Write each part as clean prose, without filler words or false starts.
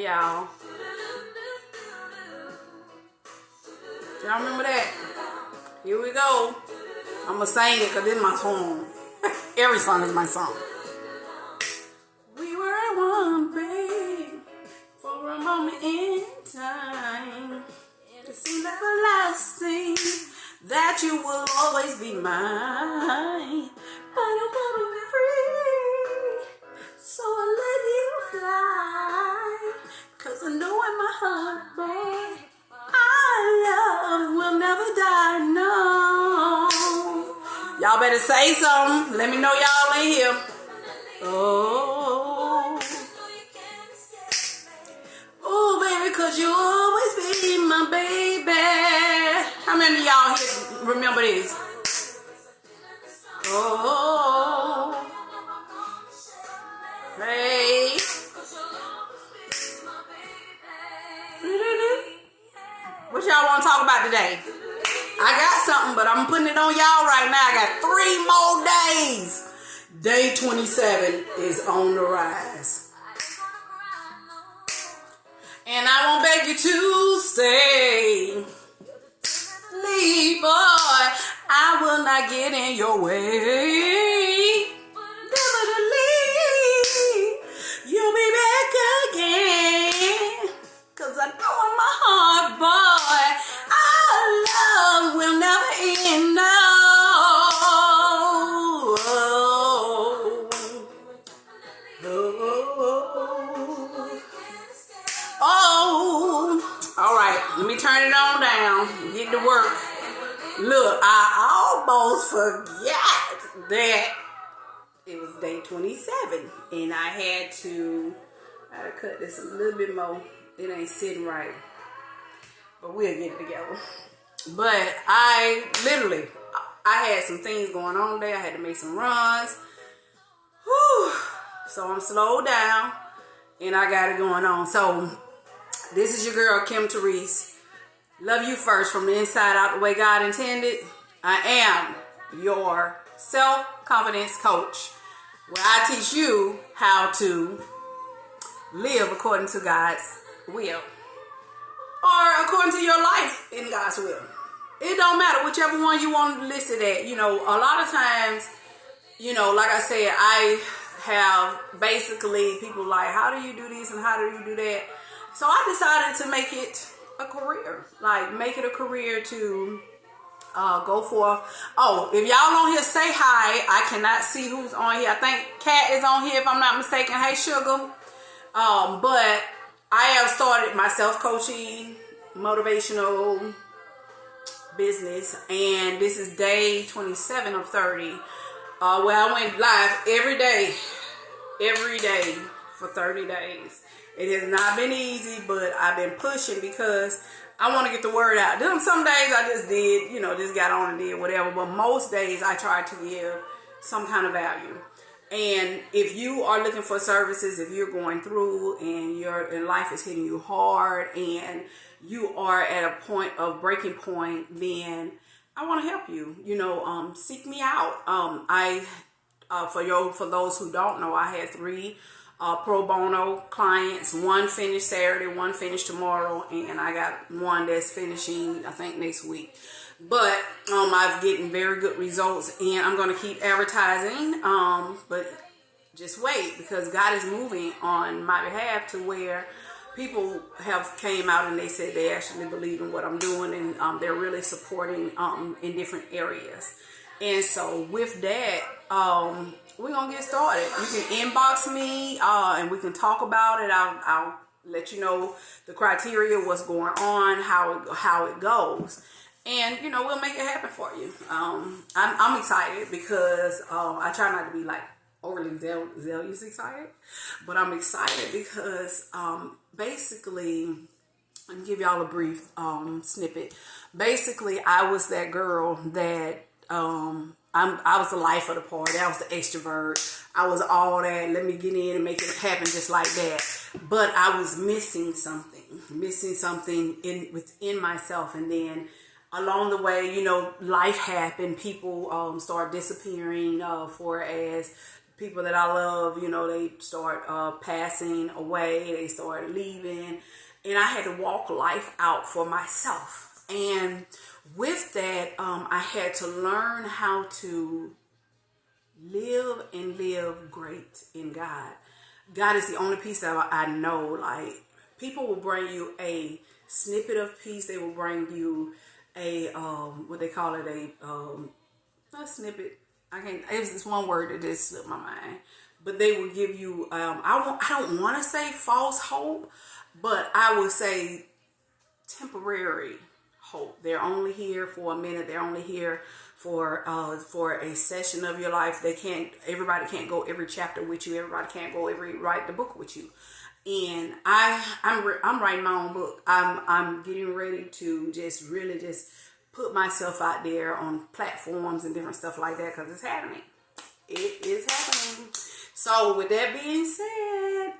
y'all. Y'all remember that? Here we go. I'm going to sing it because this is my song. Every song is my song. We were one, babe, for a moment in time. It seemed everlasting that you will always be mine. But I'm gonna be free, so I let you fly. Cause I know in my heart, babe, our love will never die, no. Y'all better say something. Let me know y'all in here. Oh, baby, cause you always be my baby. How many of y'all here remember this? Oh, hey. What y'all want to talk about today? I got something, but I'm putting it on y'all right now. I got 3 more days. Day 27 is on the rise. And I won't beg you to stay. Leave, boy. I will not get in your way. Definitely, you'll be back again. Cause I know in my heart, boy, our love will never end, no. All right, let me turn it on down. Get to work. Look, I almost forgot that it was day 27, and I had to cut this a little bit more. It ain't sitting right, but we'll get it together. But I had some things going on there. I had to make some runs. Whew. So I'm slowed down, and I got it going on. So this is your girl, Kim Therese. Love you first from the inside out the way God intended. I am your self-confidence coach, where I teach you how to live according to God's will, or according to your life in God's will. It don't matter, whichever one you want to list it at. You know, a lot of times, you know, like I said, I have basically people like, how do you do this and how do you do that? So I decided to make it a career, like make it a career to go forth. Oh, if y'all on here, say hi. I cannot see who's on here. I think Kat is on here if I'm not mistaken. Hey, sugar. But I have started my self-coaching, motivational business, and this is day 27 of 30, where I went live every day for 30 days. It has not been easy, but I've been pushing because I want to get the word out. Then some days I just did, just got on and did whatever, but most days I try to give some kind of value. And if you are looking for services, if you're going through and your life is hitting you hard and you are at a point of breaking point, then I want to help you. Seek me out. For those who don't know, I had 3 pro bono clients. One finished Saturday, one finished tomorrow, and I got one that's finishing, I think, next week. But I've getting very good results, and I'm going to keep advertising. But just wait, because God is moving on my behalf to where people have came out and they said they actually believe in what I'm doing, and they're really supporting in different areas. And so with that, we're going to get started. You can inbox me and we can talk about it. I'll let you know the criteria, what's going on, how it goes. And, we'll make it happen for you. I'm excited because I try not to be like overly zealous excited. But I'm excited because basically, let me give y'all a brief snippet. Basically, I was that girl that I was the life of the party. I was the extrovert. I was all that. Let me get in and make it happen just like that. But I was missing something within myself. And then along the way, life happened. People start disappearing. For as people that I love, they start passing away, they start leaving, and I had to walk life out for myself. And with that, I had to learn how to live great in God. God is the only peace that I know. Like, people will bring you a snippet of peace. They will bring you a what they call it, a snippet. It's one word that just slipped my mind. But they will give you I don't want to say false hope, but I would say temporary hope. They're only here for a minute. They're only here for a session of your life. Everybody can't go every chapter with you. Everybody can't go write the book with you. And I'm writing my own book. I'm getting ready to just really just put myself out there on platforms and different stuff like that, because it's happening. It is happening. So with that being said,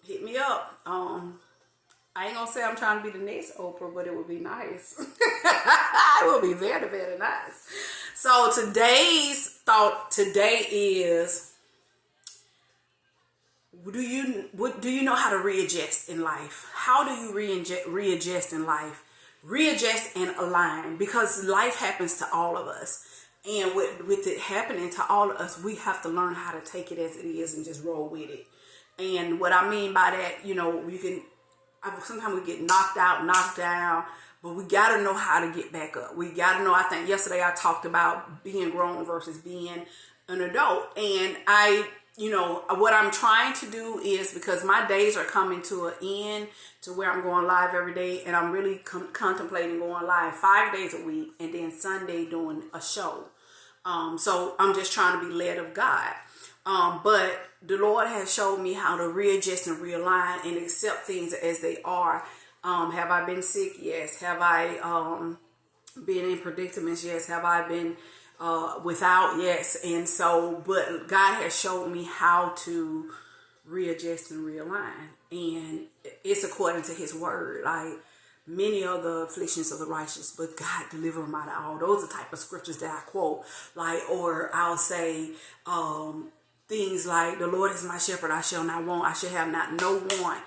hit me up. I ain't gonna say I'm trying to be the next Oprah, but it would be nice. It would be very, very nice. So today's thought is, do you know how to readjust in life? How do you readjust in life? Readjust and align, because life happens to all of us. And with it happening to all of us, we have to learn how to take it as it is and just roll with it. And what I mean by that, sometimes we get knocked out, knocked down, but we got to know how to get back up. We got to know, I think yesterday I talked about being grown versus being an adult. And what I'm trying to do is, because my days are coming to an end to where I'm going live every day, and I'm really contemplating going live 5 days a week, and then Sunday doing a show. So I'm just trying to be led of God. But the Lord has showed me how to readjust and realign and accept things as they are. Have I been sick? Yes. Have I been in predicaments? Yes. Have I been without? Yes. And so, but God has showed me how to readjust and realign. And it's according to his word. Like, many are the afflictions of the righteous, but God deliver them out of all. Those are the type of scriptures that I quote. Or I'll say things like, the Lord is my shepherd, I shall not want. I shall have not no want.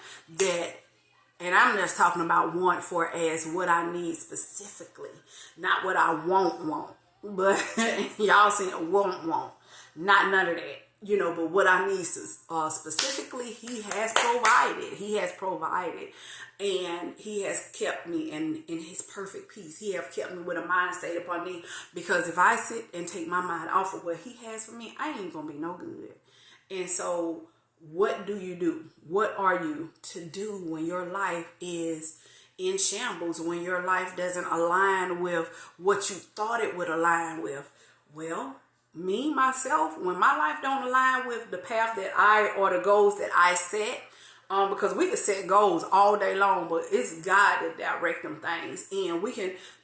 And I'm just talking about want for as what I need specifically, not what I want. But y'all saying want. Not none of that. But what I need specifically, he has provided. He has provided. And he has kept me in his perfect peace. He has kept me with a mind stayed upon thee. Because if I sit and take my mind off of what he has for me, I ain't going to be no good. And so what do you do? What are you to do when your life is in shambles, when your life doesn't align with what you thought it would align with? Well, me, myself, when my life don't align with the path or the goals that I set, because we can set goals all day long, but it's God that direct them things. And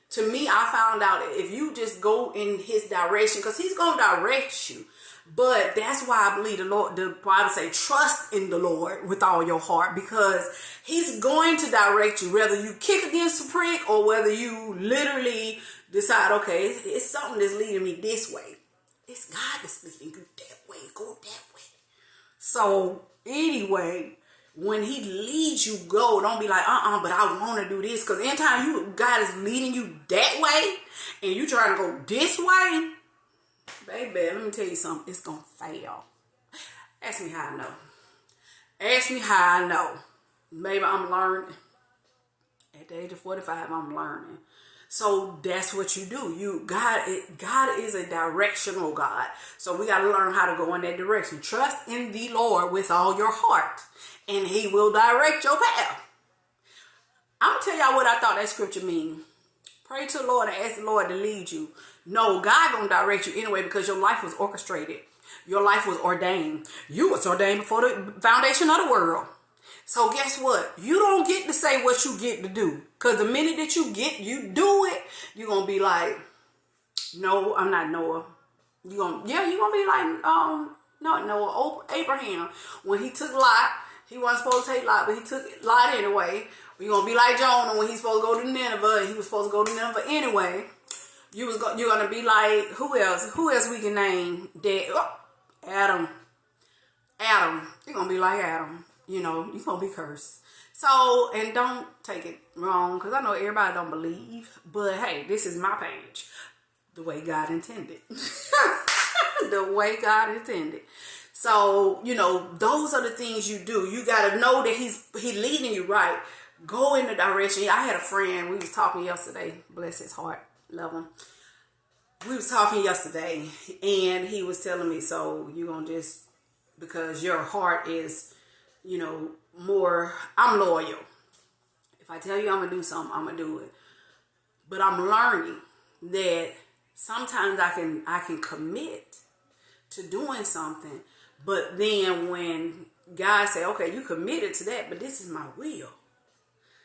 to me, I found out that if you just go in his direction, because he's going to direct you. But that's why I believe the Bible say, trust in the Lord with all your heart, because he's going to direct you, whether you kick against the prick or whether you literally decide, okay, it's something that's leading me this way. It's God that's leading you that way. Go that way. So anyway, when he leads you, go. Don't be like, but I want to do this. Because anytime God is leading you that way and you trying to go this way, baby, let me tell you something. It's going to fail. Ask me how I know. Maybe I'm learning. At the age of 45, I'm learning. So that's what you do. God is a directional God. So we got to learn how to go in that direction. Trust in the Lord with all your heart, and he will direct your path. I'm going to tell y'all what I thought that scripture means. Pray to the Lord and ask the Lord to lead you. No, God going to direct you anyway, because your life was orchestrated. Your life was ordained. You was ordained before the foundation of the world. So guess what? You don't get to say what you get to do. Because the minute that you do it, you're going to be like, no, I'm not Noah. You're going to be like, not Noah, Abraham. When he took Lot, he wasn't supposed to take Lot, but he took Lot anyway. You're going to be like Jonah when he's supposed to go to Nineveh, and he was supposed to go to Nineveh anyway. You're going to be like, who else? Who else we can name? Adam, you're going to be like Adam. You know, you're going to be cursed. So, and don't take it wrong, because I know everybody don't believe. But hey, this is my page. The way God intended. The way God intended. So, you know, those are the things you do. You got to know that he's leading you right. Go in the direction. I had a friend, we was talking yesterday. Bless his heart. Love him. We was talking yesterday, and he was telling me, so you're going to just, because your heart is, you know, more, I'm loyal. If I tell you I'm going to do something, I'm going to do it. But I'm learning that sometimes I can commit to doing something, but then when God say, okay, you committed to that, but this is my will.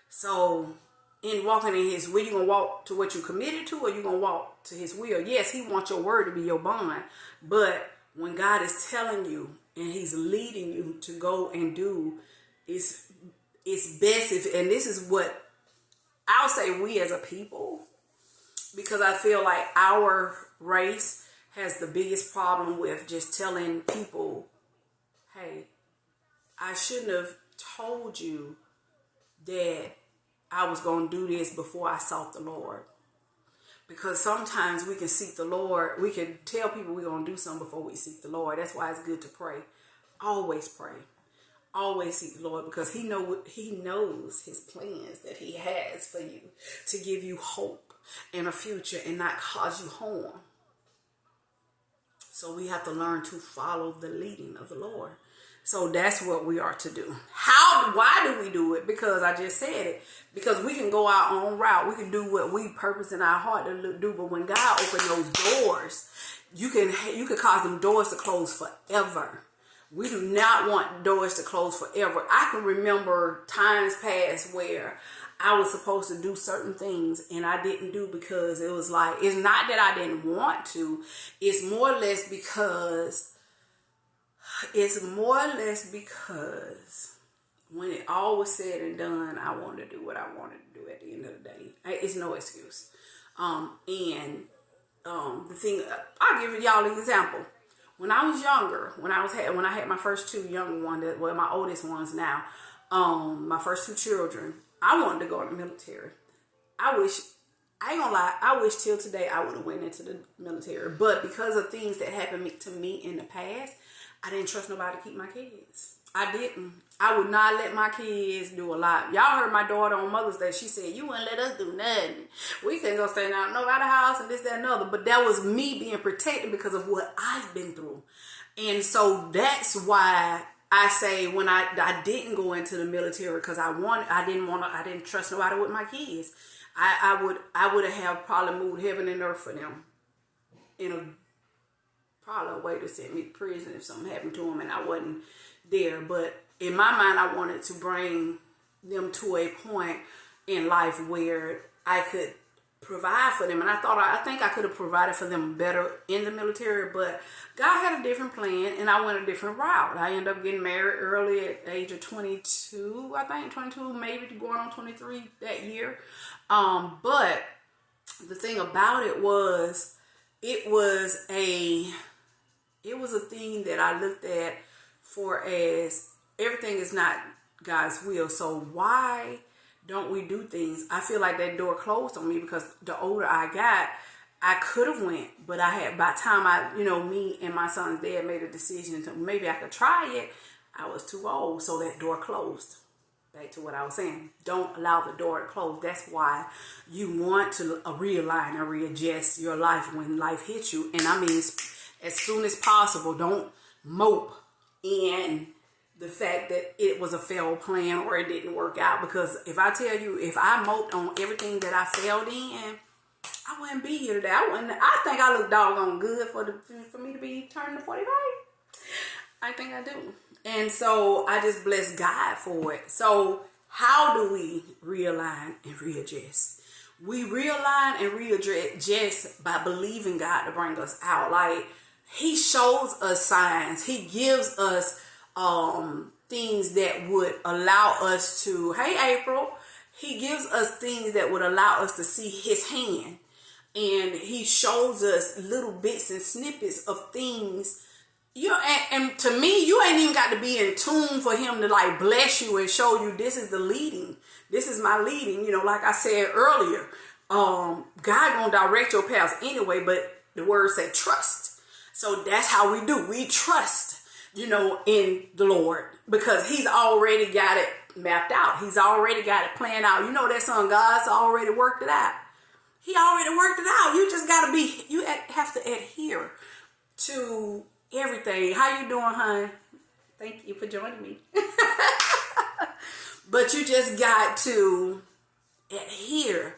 So in walking in his will, you going to walk to what you committed to, or you going to walk to his will? Yes, he wants your word to be your bond. But when God is telling you and he's leading you to go and do, it's best if, and this is what I'll say, we as a people, because I feel like our race has the biggest problem with just telling people, hey, I shouldn't have told you that I was going to do this before I sought the Lord. Because sometimes we can seek the Lord. We can tell people we're going to do something before we seek the Lord. That's why it's good to pray. Always pray. Always seek the Lord, because he knows his plans that he has for you, to give you hope in a future and not cause you harm. So we have to learn to follow the leading of the Lord. So that's what we are to do. Why do we do it? Because I just said it. Because we can go our own route. We can do what we purpose in our heart to do. But when God opens those doors, you can cause them doors to close forever. We do not want doors to close forever. I can remember times past where I was supposed to do certain things and I didn't do, because it was like, it's not that I didn't want to. It's more or less because when it all was said and done, I wanted to do what I wanted to do at the end of the day. It's no excuse. The thing, I'll give y'all an example. When I was younger, when I had my first two younger ones, well, my oldest ones now, my first two children, I wanted to go in the military. I ain't gonna lie, I wish till today I would have went into the military. But because of things that happened to me in the past, I didn't trust nobody to keep my kids. I didn't. I would not let my kids do a lot. Y'all heard my daughter on Mother's Day. She said, you wouldn't let us do nothing. We couldn't go stay out nobody's house and this, that, and other. But that was me being protected because of what I've been through. And so that's why I say when I didn't go into the military, because I didn't trust nobody with my kids. I would have probably moved heaven and earth for them in probably a way to send me to prison if something happened to them and I wasn't there. But in my mind, I wanted to bring them to a point in life where I could provide for them. And I think I could have provided for them better in the military, but God had a different plan and I went a different route. I ended up getting married early at the age of 22, I think 22, maybe going on 23 that year. But the thing about it was a thing that I looked at for as everything is not God's will. So why don't we do things? I feel like that door closed on me because the older I got, I could have went, but by the time me and my son's dad made a decision to maybe I could try it, I was too old. So that door closed. Back to what I was saying. Don't allow the door to close. That's why you want to realign and readjust your life when life hits you. And I mean, as soon as possible, don't mope in the fact that it was a failed plan or it didn't work out. Because if I tell you, if I moped on everything that I failed in, I wouldn't be here today. I think I look doggone good for me to be turning 45. I think I do. And so I just bless God for it. So how do we realign and readjust? We realign and readjust by believing God to bring us out. Like, he shows us signs. He gives us things that would allow us to, hey, April, he gives us things that would allow us to see his hand. And he shows us little bits and snippets of things And to me, you ain't even got to be in tune for him to like bless you and show you this is the leading. This is my leading. Like I said earlier, God gonna direct your paths anyway, but the word say trust. So that's how we do. We trust, in the Lord because he's already got it mapped out. He's already got it planned out. That song, God's already worked it out. He already worked it out. You just got to you have to adhere to everything. How you doing, hon? Thank you for joining me. But you just got to adhere.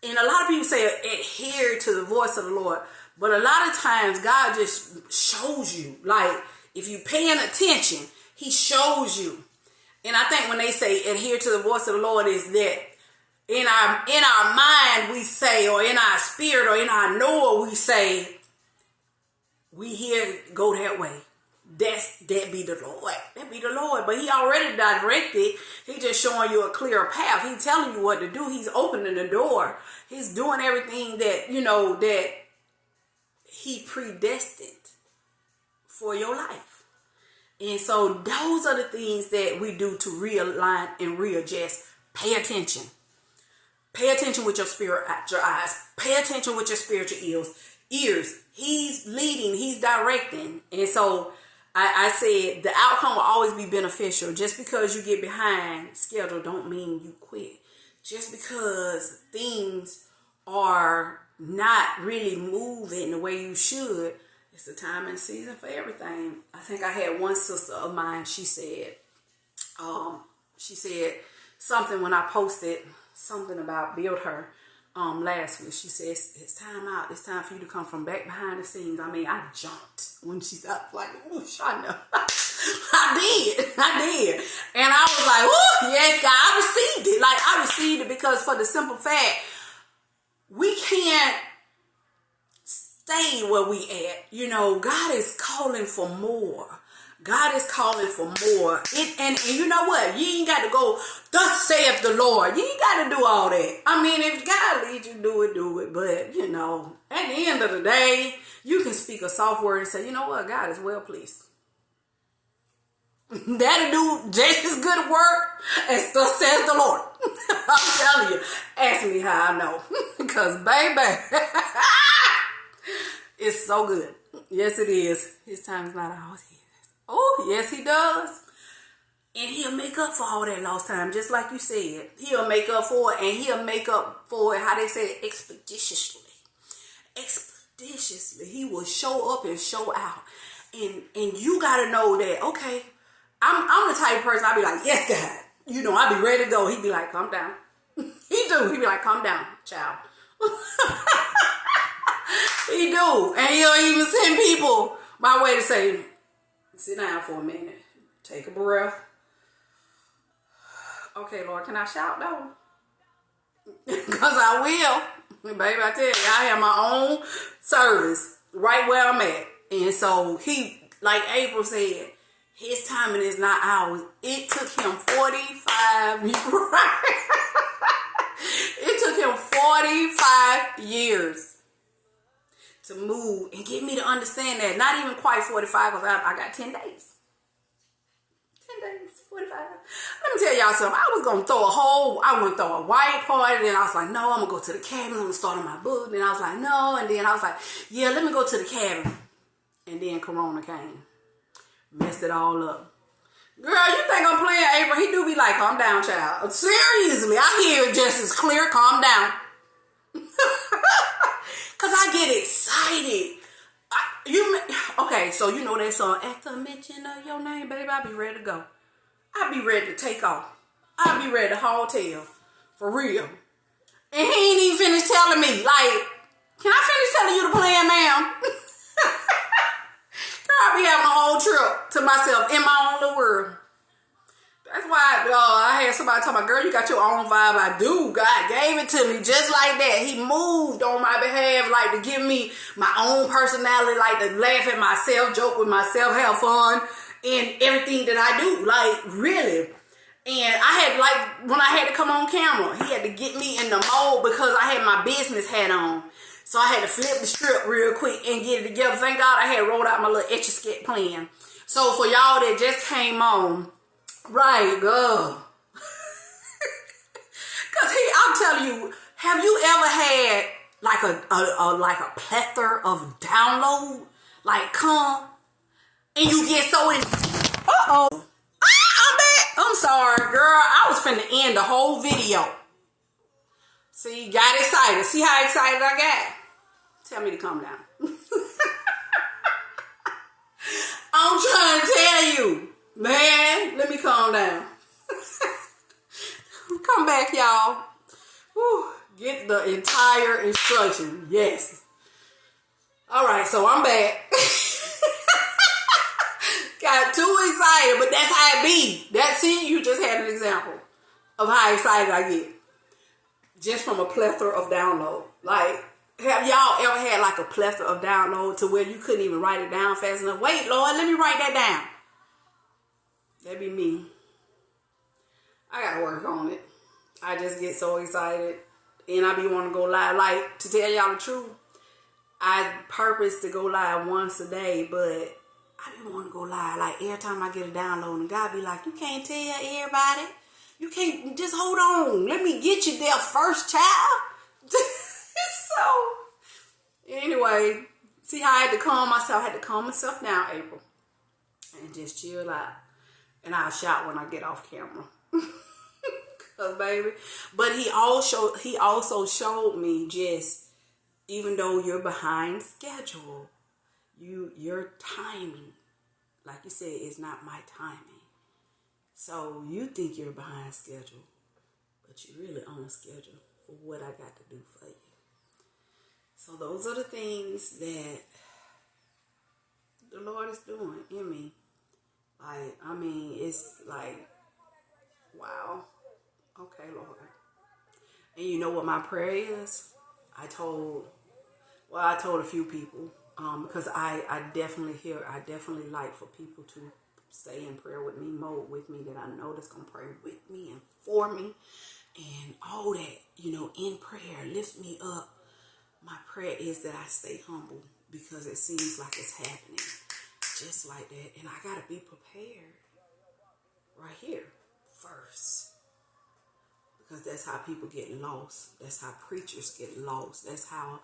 And a lot of people say adhere to the voice of the Lord. But a lot of times God just shows you. Like if you're paying attention, he shows you. And I think when they say adhere to the voice of the Lord is that in our mind we say, or in our spirit or in our knower we say, we here go that way. That be the Lord. That be the Lord. But he already directed. He just showing you a clear path. He's telling you what to do. He's opening the door. He's doing everything that, that he predestined for your life. And so those are the things that we do to realign and readjust. Pay attention. Pay attention with your spirit, your eyes. Pay attention with your spiritual ears. He's leading. He's directing. And so I said the outcome will always be beneficial. Just because you get behind schedule don't mean you quit. Just because things are not really moving the way you should, it's the time and season for everything. I think I had one sister of mine, she said something when I posted something about Build Her last week. She says, it's time out. It's time for you to come from back behind the scenes. I mean, I jumped when she said, like, ooh, I know. I did. And I was like, ooh, yes, God, I received it. Like, I received it because for the simple fact, we can't stay where we at. God is calling for more. God is calling for more. And you know what? You ain't got to go, thus saith the Lord. You ain't got to do all that. I mean, if God leads you, do it. But, at the end of the day, you can speak a soft word and say, you know what? God is well pleased. That'll do just as good work as thus saith the Lord. I'm telling you. Ask me how I know. Because, baby, it's so good. Yes, it is. His time is not ours. Oh, yes, he does. And he'll make up for all that lost time, just like you said. He'll make up for it, and he'll make up for it, how they say it, expeditiously. Expeditiously. He will show up and show out. And you got to know that, okay, I'm the type of person, I'll be like, yes, God. I'll be ready to go. He'd be like, calm down. He'd be like, calm down, child. He do. And he'll even send people my way to say, sit down for a minute. Take a breath. Okay, Lord, can I shout though? Because I will. Baby, I tell you, I have my own service right where I'm at. And so like April said, his timing is not ours. It took him 45 years. It took him 45 years to move and get me to understand that. Not even quite 45 because I got 10 days. 10 days, 45. Let me tell y'all something. I was going to throw a white party. Then I was like, no, I'm going to go to the cabin. I'm going to start on my book. Then I was like, no. And then I was like, yeah, let me go to the cabin. And then Corona came. Messed it all up. Girl, you think I'm playing, April? He do be like, calm down, child. Seriously, I hear it just as clear. Calm down. Because I get excited. Okay, so you know that song, at the mention of your name, baby, I'll be ready to go. I'll be ready to take off. I'll be ready to haul tail. For real. And he ain't even finished telling me, like, can I finish telling you the plan, ma'am? Girl, I'll be having a whole trip to myself in my own little world. That's why I had somebody tell me, girl, you got your own vibe. I do. God gave it to me just like that. He moved on my behalf, like to give me my own personality, like to laugh at myself, joke with myself, have fun in everything that I do. Like, really. And I had, like, when I had to come on camera, he had to get me in the mode because I had my business hat on. So I had to flip the strip real quick and get it together. Thank God I had rolled out my little Etch-a-Sketch plan. So for y'all that just came on, right, girl. Cause I'm telling you, have you ever had like a plethora of download, like come, and you get so in. I'm back. I'm sorry, girl. I was finna end the whole video. See, got excited. See how excited I got? Tell me to calm down. I'm trying to tell you, man. Let me calm down. Come back, y'all. Whew. Get the entire instruction. Yes. All right, so I'm back. Got too excited, but that's how it be. That's it. You just had an example of how excited I get. Just from a plethora of download. Like, have y'all ever had like a plethora of download to where you couldn't even write it down fast enough? Wait, Lord, let me write that down. That'd be me. I gotta work on it. I just get so excited. And I be wanting to go live. Like, to tell y'all the truth, I purpose to go live once a day, but I be wanting to go live. Like, every time I get a download, and God be like, you can't tell everybody. You can't, just hold on. Let me get you there first, child. So, anyway, see how I had to calm myself. I had to calm myself down, April. And just chill out. And I'll shout when I get off camera. Cause baby. But he also showed me just, even though you're behind schedule, your timing, like you said, is not my timing. So you think you're behind schedule, but you're really on schedule for what I got to do for you. So those are the things that the Lord is doing in me. Like, I mean, it's like, wow. Okay, Lord. And you know what my prayer is? I told a few people, because I definitely like for people to stay in prayer with me, mode with me, that I know that's going to pray with me and for me and all that, in prayer, lift me up. My prayer is that I stay humble, because it seems like it's happening just like that. And I got to be prepared right here first. Because that's how people get lost. That's how preachers get lost. That's how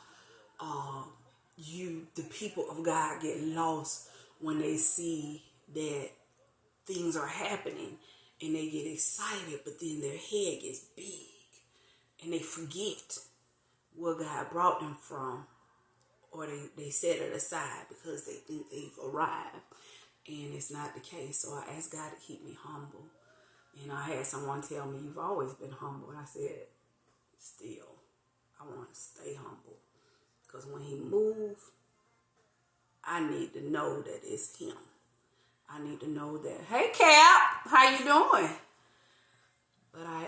the people of God get lost when they see that things are happening and they get excited, but then their head gets big and they forget where God brought them from, or they set it aside because they think they've arrived, and it's not the case. So I asked God to keep me humble. And I had someone tell me, you've always been humble. And I said, still, I want to stay humble. Because when he moves, I need to know that it's him. I need to know that, hey, Cap, how you doing? But I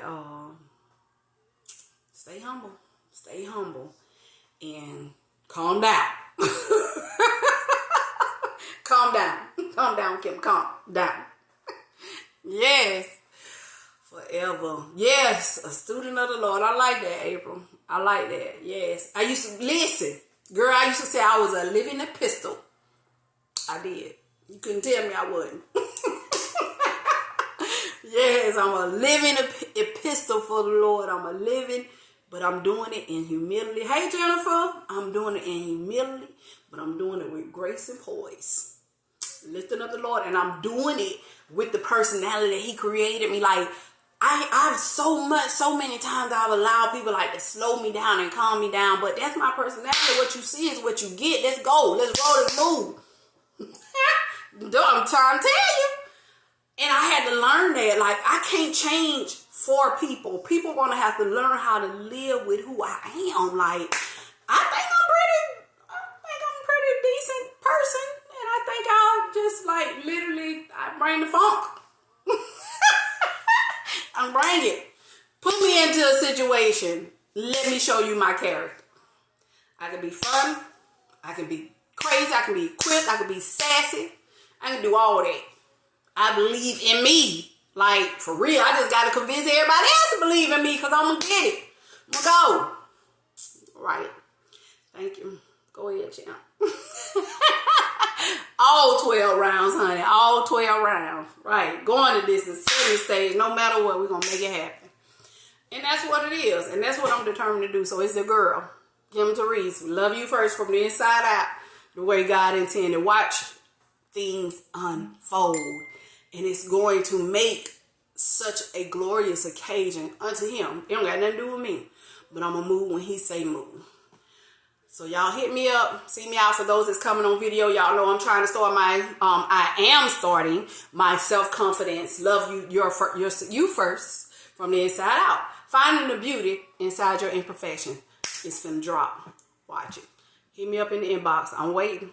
stay humble, and calm down. Calm down, Kim, calm down. Yes. Forever. Yes, a student of the Lord. I like that, April. I like that. Yes. I used to, listen, girl, I used to say I was a living epistle. I did. You couldn't tell me I wasn't. Yes, I'm a living epistle for the Lord. I'm a living, but I'm doing it in humility. Hey, Jennifer, I'm doing it in humility, but I'm doing it with grace and poise. Lifting up the Lord, and I'm doing it with the personality that he created me. Like, I've so many times I've allowed people like to slow me down and calm me down, but that's my personality. What you see is what you get. Let's go. Let's roll. Let's move. I'm trying to tell you. And I had to learn that. Like, I can't change for people. People are going to have to learn how to live with who I am. Like, I think I'm a pretty decent person. And I think I'll just, like, literally, I bring the funk. I'm bringing it. Put me into a situation. Let me show you my character. I can be funny. I can be crazy. I can be quick. I can be sassy. I can do all that. I believe in me. Like, for real. I just got to convince everybody else to believe in me, because I'm going to get it. I'm going to go. Right. Thank you. Go ahead, champ. All 12 rounds, honey. All 12 rounds. Right. Going to this is setting stage. No matter what, we're going to make it happen. And that's what it is. And that's what I'm determined to do. So it's the girl, Kim Therese. Love you first from the inside out. The way God intended. Watch things unfold. And it's going to make such a glorious occasion unto him. It don't got nothing to do with me. But I'm going to move when he say move. So y'all hit me up. See me out for those that's coming on video. Y'all know I'm trying to start my, I am starting my self-confidence. Love you, you first from the inside out. Finding the beauty inside your imperfection. It's finna drop. Watch it. Hit me up in the inbox. I'm waiting.